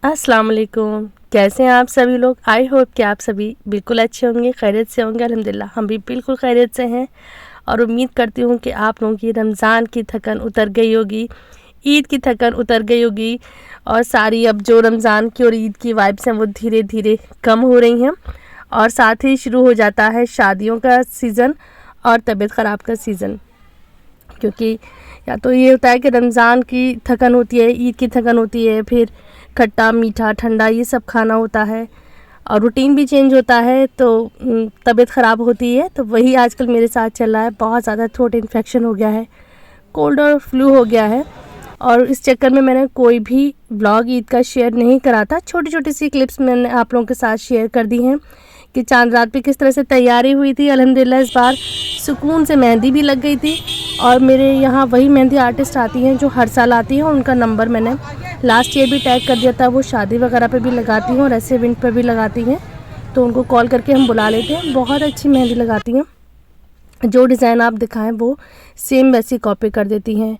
अस्सलाम वालेकुम। कैसे हैं आप सभी लोग? आई होप कि आप सभी बिल्कुल अच्छे होंगे, खैरियत से होंगे। अल्हम्दुलिल्लाह हम भी बिल्कुल खैरियत से हैं और उम्मीद करती हूँ कि आप लोगों की रमज़ान की थकन उतर गई होगी, ईद की थकन उतर गई होगी और सारी अब जो रमज़ान की और ईद की वाइब्स हैं वो धीरे धीरे कम हो रही हैं। और साथ ही शुरू हो जाता है शादियों का सीज़न और तबीयत ख़राब का सीज़न। क्योंकि या तो ये होता है कि रमज़ान की थकन होती है, ईद की थकन होती है, फिर खट्टा मीठा ठंडा ये सब खाना होता है और रूटीन भी चेंज होता है, तो तबीयत ख़राब होती है। तो वही आजकल मेरे साथ चल रहा है। बहुत ज़्यादा थ्रोट इन्फेक्शन हो गया है, कोल्ड और फ्लू हो गया है और इस चक्कर में मैंने कोई भी ब्लॉग ईद का शेयर नहीं करा था। छोटी छोटी सी क्लिप्स मैंने आप लोगों के साथ शेयर कर दी हैं कि चांद रात पे किस तरह से तैयारी हुई थी। अल्हम्दुलिल्लाह इस बार सुकून से मेहंदी भी लग गई थी और मेरे यहाँ वही मेहंदी आर्टिस्ट आती हैं जो हर साल आती हैं। उनका नंबर मैंने लास्ट ईयर भी टैग कर दिया था। वो शादी वगैरह पे भी लगाती हैं और ऐसे इवेंट पर भी लगाती हैं, तो उनको कॉल करके हम बुला लेते हैं। बहुत अच्छी मेहंदी लगाती हैं, जो डिज़ाइन आप दिखाएं वो सेम वैसी कॉपी कर देती हैं।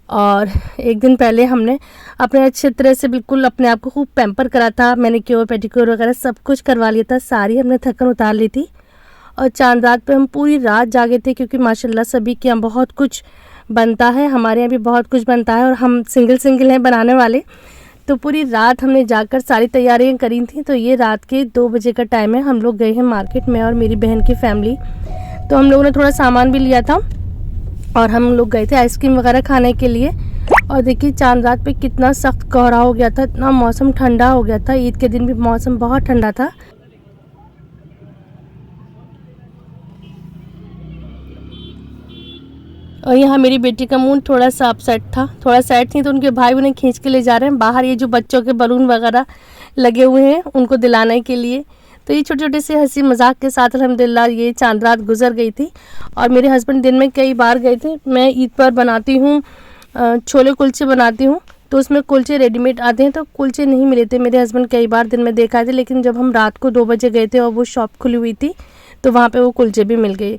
और एक दिन पहले हमने अपने अच्छे तरह से बिल्कुल अपने आप को खूब पैम्पर करा था। मैनिक्योर पेडिक्योर वगैरह सब कुछ करवा लिया था, सारी हमने थकन उतार ली थी और चांद रात पे हम पूरी रात जागे थे क्योंकि माशाल्लाह सभी के यहाँ बहुत कुछ बनता है, हमारे यहाँ भी बहुत कुछ बनता है और हम सिंगल हैं बनाने वाले। तो पूरी रात हमने जाकर सारी तैयारियाँ करी थी। तो ये रात के 2 बजे का टाइम है। हम लोग गए हैं मार्केट में और मेरी बहन की फैमिली, तो हम लोगों ने थोड़ा सामान भी लिया था और हम लोग गए थे आइसक्रीम वगैरह खाने के लिए। और देखिए चांद रात पे कितना सख्त कोहरा हो गया था, इतना मौसम ठंडा हो गया था। ईद के दिन भी मौसम बहुत ठंडा था। और यहाँ मेरी बेटी का मूड थोड़ा सा अपसेट था, थोड़ा सैड थी, तो उनके भाई उन्हें खींच के ले जा रहे हैं बाहर। ये जो बच्चों के बलून वगैरह लगे हुए हैं उनको दिलाने के लिए। तो ये छोटे छोटे से हंसी मजाक के साथ अल्हम्दुलिल्लाह ये चांद रात गुजर गई थी। और मेरे हस्बैंड दिन में कई बार गए थे। मैं ईद पर बनाती हूँ छोले कुलचे बनाती हूँ, तो उसमें कुलचे रेडीमेड आते हैं, तो कुलचे नहीं मिले थे। मेरे हस्बैंड कई बार दिन में देखा थे, लेकिन जब हम रात को 2 बजे गए थे और वो शॉप खुली हुई थी तो वहाँ पे वो कुलचे भी मिल गए।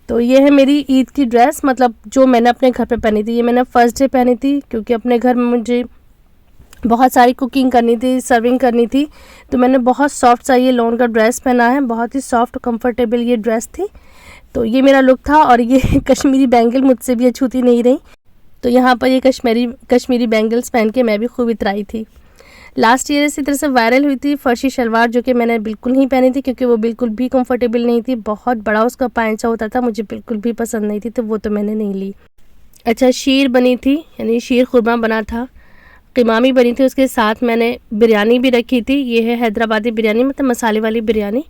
तो ये है मेरी ईद की ड्रेस, मतलब जो मैंने अपने घर पे पहनी थी। ये मैंने फर्स्ट डे पहनी थी क्योंकि अपने घर में मुझे बहुत सारी कुकिंग करनी थी, सर्विंग करनी थी, तो मैंने बहुत सॉफ्ट सा ये लॉन का ड्रेस पहना है। बहुत ही सॉफ्ट कंफर्टेबल ये ड्रेस थी। तो ये मेरा लुक था। और ये कश्मीरी बैंगल मुझसे भी छूती नहीं रही, तो यहाँ पर ये कश्मीरी बैंगल्स पहन के मैं भी खूब इतराई थी। लास्ट ईयर इसी तरह से वायरल हुई थी फर्शी शलवार, जो कि मैंने बिल्कुल नहीं पहनी थी क्योंकि वो बिल्कुल भी कंफर्टेबल नहीं थी। बहुत बड़ा उसका पायंचा होता था, मुझे बिल्कुल भी पसंद नहीं थी, तो वो तो मैंने नहीं ली। अच्छा, शीर बनी थी, यानी शीर खुरमा बना था, क़िमामी बनी थी, उसके साथ मैंने बिरयानी भी रखी थी। ये है हैदराबादी बिरयानी, मतलब मसाले वाली बिरयानी।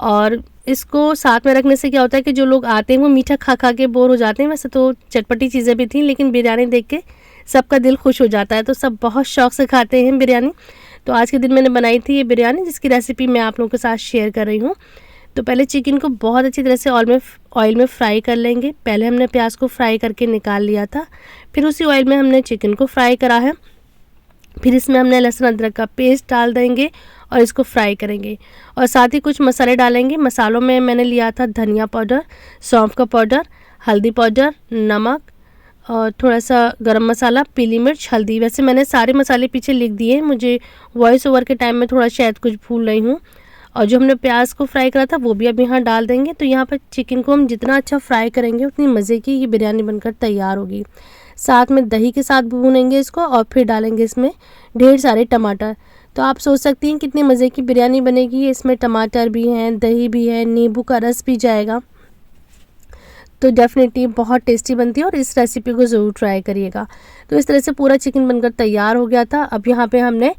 और इसको साथ में रखने से क्या होता है कि जो लोग आते हैं वो मीठा खा खा के बोर हो जाते हैं। वैसे तो चटपटी चीज़ें भी थी, लेकिन बिरयानी देख के सबका दिल खुश हो जाता है, तो सब बहुत शौक़ से खाते हैं बिरयानी। तो आज के दिन मैंने बनाई थी ये बिरयानी, जिसकी रेसिपी मैं आप लोगों के साथ शेयर कर रही हूँ। तो पहले चिकन को बहुत अच्छी तरह से ऑयल में फ्राई कर लेंगे। पहले हमने प्याज को फ्राई करके निकाल लिया था, फिर उसी ऑयल में हमने चिकन को फ्राई करा है। फिर इसमें हमने लहसुन अदरक का पेस्ट डाल देंगे और इसको फ्राई करेंगे और साथ ही कुछ मसाले डालेंगे। मसालों में मैंने लिया था धनिया पाउडर, सौंफ का पाउडर, हल्दी पाउडर, नमक और थोड़ा सा गरम मसाला, पीली मिर्च, हल्दी। वैसे मैंने सारे मसाले पीछे लिख दिए, मुझे वॉइस ओवर के टाइम में थोड़ा शायद कुछ भूल रही हूँ। और जो हमने प्याज को फ्राई करा था वो भी अब यहाँ डाल देंगे। तो यहाँ पर चिकन को हम जितना अच्छा फ्राई करेंगे उतनी मज़े की ये बिरयानी बनकर तैयार होगी। साथ में दही के साथ भूनेंगे इसको और फिर डालेंगे इसमें ढेर सारे टमाटर। तो आप सोच सकती हैं कितनी मज़े की बिरयानी बनेगी। इसमें टमाटर भी हैं, दही भी है, नींबू का रस भी जाएगा, तो डेफ़िनेटली बहुत टेस्टी बनती है और इस रेसिपी को ज़रूर ट्राई करिएगा। तो इस तरह से पूरा चिकन बनकर तैयार हो गया था। अब यहाँ पे हमने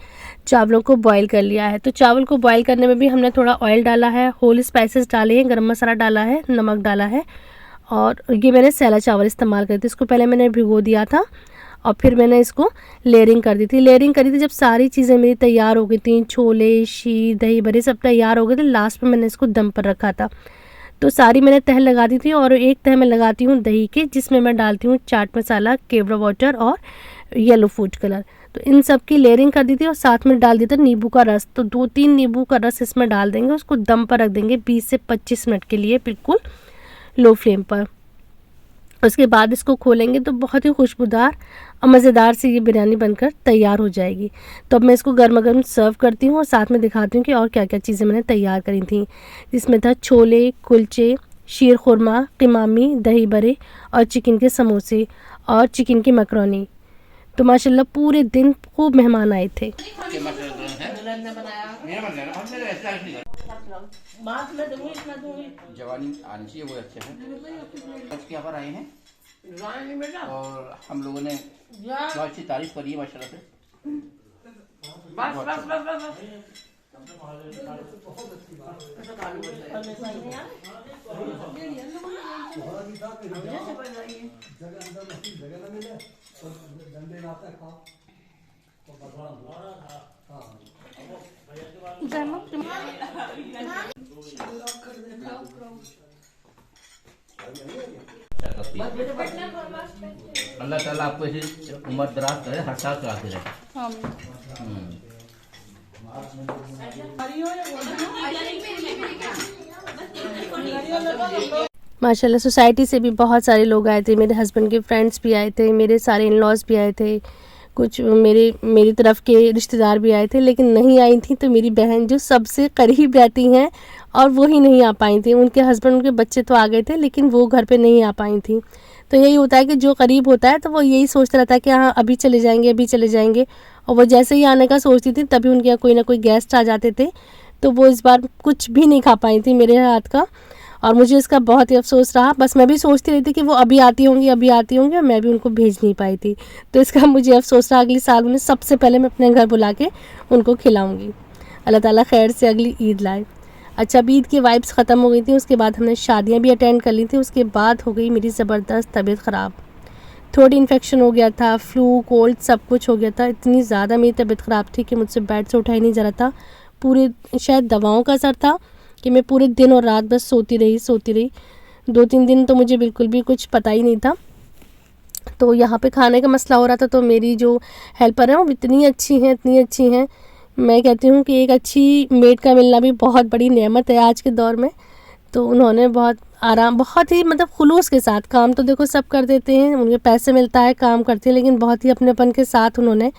चावलों को बॉईल कर लिया है। तो चावल को बॉईल करने में भी हमने थोड़ा ऑयल डाला है, होल स्पाइसेस डाले हैं, गरम मसाला डाला है, नमक डाला है और ये मैंने सैला चावल इस्तेमाल करे थे। इसको पहले मैंने भिगो दिया था और फिर मैंने इसको लेयरिंग कर दी थी। लेयरिंग करी थी जब सारी चीज़ें मेरी तैयार हो गई थी, छोले, शीर, दही बड़े सब तैयार हो गए थे, लास्ट में मैंने इसको दम पर रखा था। तो सारी मैंने तह लगा दी थी और एक तह मैं लगाती हूँ दही की, जिसमें मैं डालती हूँ चाट मसाला, केवड़ा वाटर और येलो फूड कलर। तो इन सब की लेयरिंग कर दी थी और साथ में डाल दिया था नींबू का रस। तो 2-3 नींबू का रस इसमें डाल देंगे, उसको दम पर रख देंगे 20 से 25 मिनट के लिए, बिल्कुल लो फ्लेम पर। उसके बाद इसको खोलेंगे तो बहुत ही खुशबूदार और मज़ेदार सी ये बिरयानी बनकर तैयार हो जाएगी। तो अब मैं इसको गर्मा गर्म सर्व करती हूँ और साथ में दिखाती हूँ कि और क्या क्या चीज़ें मैंने तैयार करी थी। इसमें था छोले कुलचे, शीर खुरमा, कीमामी, दही बड़े और चिकन के समोसे और चिकन की मकरोनी। तो माशाल्लाह पूरे दिन खूब मेहमान आए थे। जवानी आनी चाहिए, वो अच्छे हैं। आज यहाँ पर आए हैं और हम लोगों ने बहुत अच्छी तारीफ करी है माशाल्लाह से। बस बस बस बस बस। अल्लाह ताला आपको ऐसी उम्र दराज करे, हर साल कराते रहे। माशाल्लाह सोसाइटी से भी बहुत सारे लोग आए थे, मेरे हस्बैंड के फ्रेंड्स भी आए थे, मेरे सारे इन लॉज भी आए थे, कुछ मेरी तरफ के रिश्तेदार भी आए थे, लेकिन नहीं आई थी तो मेरी बहन जो सबसे करीब रहती हैं और वो ही नहीं आ पाई थी। उनके हस्बैंड उनके बच्चे तो आ गए थे लेकिन वो घर पे नहीं आ पाई थी। तो यही होता है कि जो करीब होता है तो वो यही सोचता रहता है कि हाँ अभी चले जाएंगे अभी चले जाएंगे, और वो जैसे ही आने का सोचती थी तभी उनके यहाँ कोई ना कोई गेस्ट आ जाते थे। तो वो इस बार कुछ भी नहीं खा पाई थी मेरे हाथ का और मुझे इसका बहुत ही अफसोस रहा। बस मैं भी सोचती रही थी कि वो अभी आती होंगी और मैं भी उनको भेज नहीं पाई थी। तो इसका मुझे अफसोस रहा। अगले साल उन्हें सबसे पहले मैं अपने घर बुला के उनको खिलाऊँगी। अल्लाह ताला खैर से अगली ईद लाए। अच्छा, अब ईद की वाइब्स ख़त्म हो गई थी, उसके बाद हमने शादियाँ भी अटेंड कर ली थी। उसके बाद हो गई मेरी ज़बरदस्त तबीयत ख़राब, थोड़ी इन्फेक्शन हो गया था, फ्लू कोल्ड सब कुछ हो गया था। इतनी ज़्यादा मेरी तबीयत ख़राब थी कि मुझसे बेड से उठा ही नहीं जा रहा था। पूरे शायद दवाओं का असर था कि मैं पूरे दिन और रात बस सोती रही। 2-3 दिन तो मुझे बिल्कुल भी कुछ पता ही नहीं था। तो यहाँ पे खाने का मसला हो रहा था, तो मेरी जो हेल्पर है वो इतनी अच्छी हैं। मैं कहती हूँ कि एक अच्छी मेड का मिलना भी बहुत बड़ी नेमत है आज के दौर में। तो उन्होंने बहुत ही मतलब खुलूस के साथ, काम तो देखो सब कर देते हैं, उनके पैसे मिलता है काम करते हैं, लेकिन बहुत ही अपनेपन के साथ उन्होंने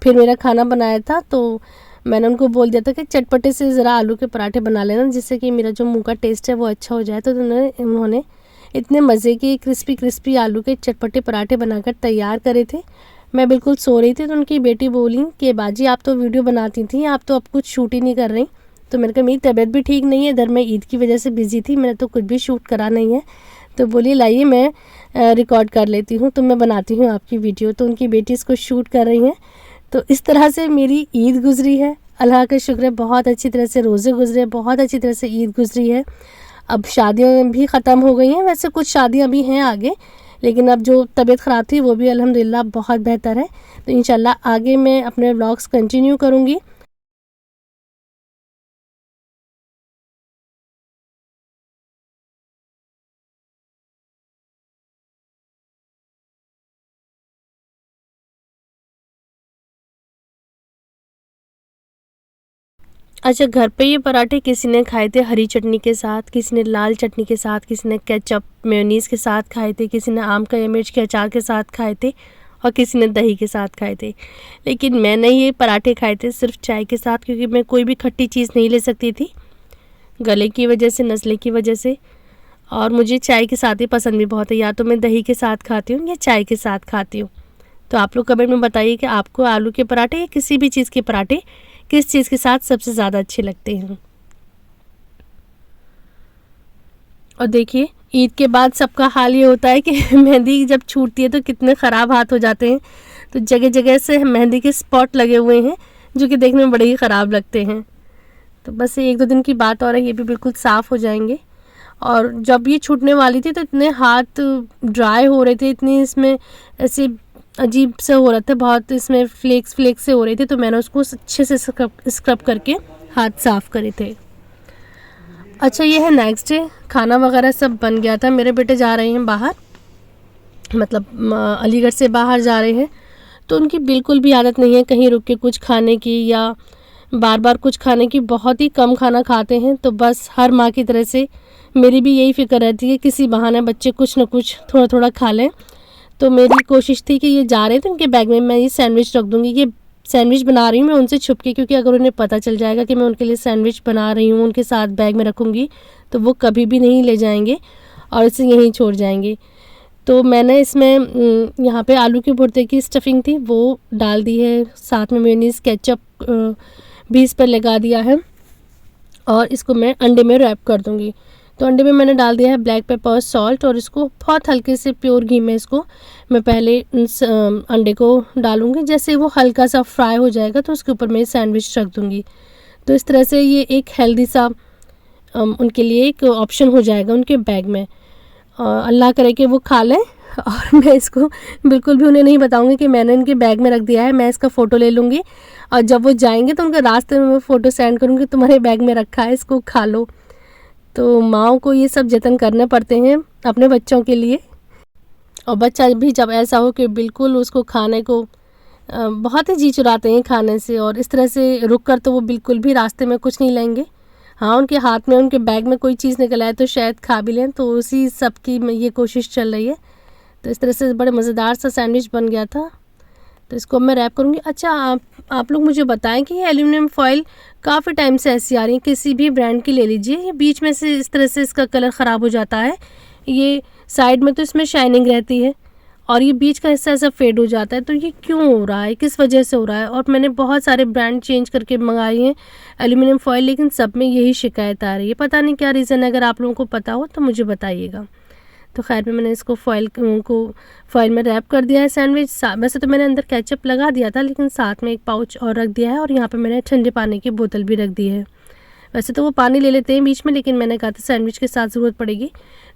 फिर मेरा खाना बनाया था। तो मैंने उनको बोल दिया था कि चटपटे से ज़रा आलू के पराठे बना लेना, जिससे कि मेरा जो मुंह का टेस्ट है वो अच्छा हो जाए। तो उन्होंने इतने मज़े के क्रिस्पी आलू के चटपटे पराठे बनाकर तैयार करे थे। मैं बिल्कुल सो रही थी तो उनकी बेटी बोली कि बाजी आप तो वीडियो बनाती थी, आप तो अब कुछ शूट ही नहीं कर रही। तो मैंने कहा मेरी तबीयत भी ठीक नहीं है, इधर मैं ईद की वजह से बिज़ी थी, मैंने तो कुछ भी शूट करा नहीं है। तो बोली लाइए मैं रिकॉर्ड कर लेती हूँ, तो मैं बनाती हूँ आपकी वीडियो। तो उनकी बेटी इसको शूट कर रही हैं। तो इस तरह से मेरी ईद गुज़री है, अल्लाह का शुक्र है। बहुत अच्छी तरह से रोज़े गुज़रे, बहुत अच्छी तरह से ईद गुज़री है। अब शादियाँ भी ख़त्म हो गई हैं, वैसे कुछ शादियाँ भी हैं आगे, लेकिन अब जो तबीयत ख़राब थी वो भी अल्हम्दुलिल्लाह बहुत बेहतर है। तो इंशाल्लाह आगे मैं अपने व्लॉग्स कंटिन्यू करूँगी। अच्छा, घर पे ये पराठे किसी ने खाए थे हरी चटनी के साथ, किसी ने लाल चटनी के साथ, किसी ने केचप मेयोनीज़ के साथ खाए थे, किसी ने आम का या मिर्च के अचार के साथ खाए थे और किसी ने दही के साथ खाए थे। लेकिन मैंने ये पराठे खाए थे सिर्फ चाय के साथ, क्योंकि मैं कोई भी खट्टी चीज़ नहीं ले सकती थी गले की वजह से, नज़ले की वजह से। और मुझे चाय के साथ ही पसंद भी बहुत है, या तो मैं दही के साथ खाती हूँ या चाय के साथ खाती हूँ। तो आप लोग कमेंट में बताइए कि आपको आलू के पराठे या किसी भी चीज़ के पराठे किस चीज़ के साथ सबसे ज़्यादा अच्छे लगते हैं। और देखिए ईद के बाद सबका हाल ये होता है कि मेहंदी जब छूटती है तो कितने ख़राब हाथ हो जाते हैं। तो जगह जगह से मेहंदी के स्पॉट लगे हुए हैं जो कि देखने में बड़े ही ख़राब लगते हैं। तो बस 1-2 दिन की बात और है, ये भी बिल्कुल साफ़ हो जाएंगे। और जब ये छूटने वाली थी तो इतने हाथ ड्राई हो रहे थे, इतनी इसमें ऐसे अजीब से हो रहा था, बहुत इसमें फ्लेक्स से हो रहे थे। तो मैंने उसको अच्छे से स्क्रब करके हाथ साफ़ करे थे। अच्छा, ये है नेक्स्ट डे, खाना वगैरह सब बन गया था। मेरे बेटे जा रहे हैं बाहर, मतलब अलीगढ़ से बाहर जा रहे हैं। तो उनकी बिल्कुल भी आदत नहीं है कहीं रुक के कुछ खाने की या बार बार कुछ खाने की, बहुत ही कम खाना खाते हैं। तो बस हर माँ की तरह से मेरी भी यही फ़िक्र रहती है, किसी बहाने बच्चे कुछ ना कुछ थोड़ा थोड़ा खा लें। तो मेरी कोशिश थी कि ये जा रहे थे उनके बैग में मैं ये सैंडविच रख दूँगी। ये सैंडविच बना रही हूँ मैं उनसे छुप के, क्योंकि अगर उन्हें पता चल जाएगा कि मैं उनके लिए सैंडविच बना रही हूँ, उनके साथ बैग में रखूँगी, तो वो कभी भी नहीं ले जाएंगे और इसे यहीं छोड़ जाएंगे। तो मैंने इसमें यहाँ पे आलू के भुर्ते की स्टफिंग थी वो डाल दी है, साथ में मेयोनीज़ केचप भी इस पर लगा दिया है और इसको मैं अंडे में रैप कर दूँगी। तो अंडे में मैंने डाल दिया है ब्लैक पेपर, सॉल्ट और इसको बहुत हल्के से प्योर घी में इसको मैं पहले इस अंडे को डालूँगी। जैसे वो हल्का सा फ्राई हो जाएगा तो उसके ऊपर मैं सैंडविच रख दूँगी। तो इस तरह से ये एक हेल्दी सा उनके लिए एक ऑप्शन हो जाएगा उनके बैग में। अल्लाह करे कि वो खा लें। और मैं इसको बिल्कुल भी उन्हें नहीं बताऊंगी कि मैंने इनके बैग में रख दिया है। मैं इसका फ़ोटो ले लूँगी और जब वो जाएंगे तो उनके रास्ते में मैं फ़ोटो सेंड करूँगी, तुम्हारे बैग में रखा है, इसको खा लो। तो माँओं को ये सब जतन करने पड़ते हैं अपने बच्चों के लिए। और बच्चा भी जब ऐसा हो कि बिल्कुल उसको खाने को बहुत ही जी चुराते हैं खाने से, और इस तरह से रुक कर तो वो बिल्कुल भी रास्ते में कुछ नहीं लेंगे। हाँ, उनके हाथ में, उनके बैग में कोई चीज़ निकल आए तो शायद खा भी लें। तो उसी सब की ये कोशिश चल रही है। तो इस तरह से बड़े मज़ेदार सा सैंडविच बन गया था। तो इसको मैं रैप करूँगी। अच्छा, आप लोग मुझे बताएं कि ये एल्युमिनियम फॉइल काफ़ी टाइम से ऐसी आ रही है, किसी भी ब्रांड की ले लीजिए, ये बीच में से इस तरह से इसका कलर ख़राब हो जाता है। ये साइड में तो इसमें शाइनिंग रहती है और ये बीच का हिस्सा ऐसा फेड हो जाता है। तो ये क्यों हो रहा है, किस वजह से हो रहा है? और मैंने बहुत सारे ब्रांड चेंज करके मंगाई हैं एल्युमिनियम फॉइल, लेकिन सब में यही शिकायत आ रही है। पता नहीं क्या रीज़न है, अगर आप लोगों को पता हो तो मुझे बताइएगा। तो खैर में मैंने इसको फॉइल में रैप कर दिया है सैंडविच। वैसे तो मैंने अंदर केचप लगा दिया था, लेकिन साथ में एक पाउच और रख दिया है और यहाँ पे मैंने ठंडे पानी की बोतल भी रख दी है। वैसे तो वो पानी ले लेते हैं बीच में, लेकिन मैंने कहा था सैंडविच के साथ ज़रूरत पड़ेगी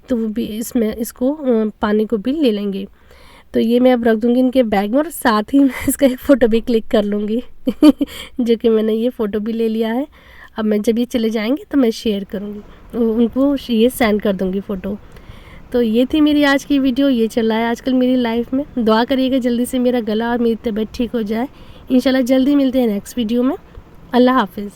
तो वो भी इसको पानी को भी ले लेंगे। तो ये मैं अब रख दूँगी इनके बैग में और साथ ही मैं इसका एक फ़ोटो भी क्लिक कर लूँगी जो कि मैंने ये फ़ोटो भी ले लिया है। अब मैं जब ये चले जाएंगे तो मैं शेयर करूँगी, उनको ये सेंड कर दूँगी फ़ोटो। तो ये थी मेरी आज की वीडियो। ये चल रहा है आजकल मेरी लाइफ में। दुआ करिएगा जल्दी से मेरा गला और मेरी तबीयत ठीक हो जाए। इंशाल्लाह जल्दी मिलते हैं नेक्स्ट वीडियो में। अल्लाह हाफिज़।